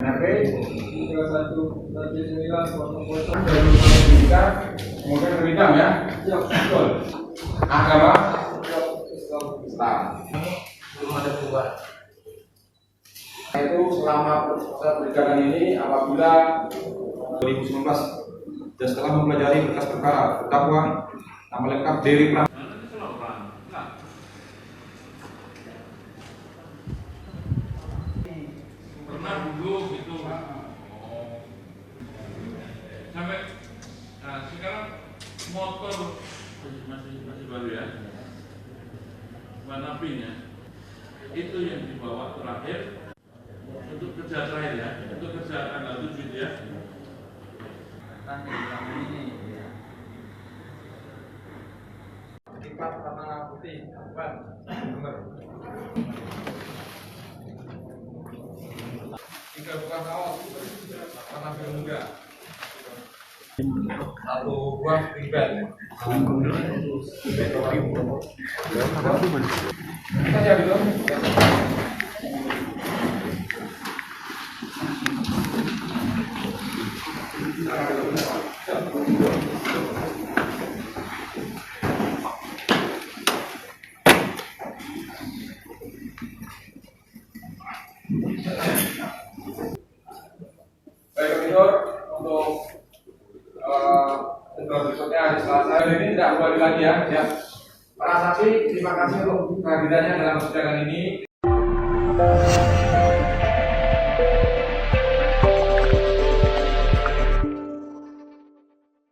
NRP 3199 pendidikan, kemudian berbidang ya. Betul. Agama Islam. Belum ada perubahan. Itu selama perjalanan ini apabila 2019 dan setelah mempelajari berkas perkara terdakwa nama lengkap Dery pernah dulu gitu. Sampai sekarang motor masih baru ya, warna pinknya itu yang dibawa terakhir untuk kerja terakhir ya, untuk kerja tanggal 7 ya. Kipas warna putih, ban, nomor 3 buah kaos warna biru muda, 1 buah ribbon. Kita jadi dong. Baik, Koridor, untuk berikutnya hari Selasa ini tidak kembali lagi ya. Para saksi, terima kasih untuk kehadirannya dalam persidangan ini.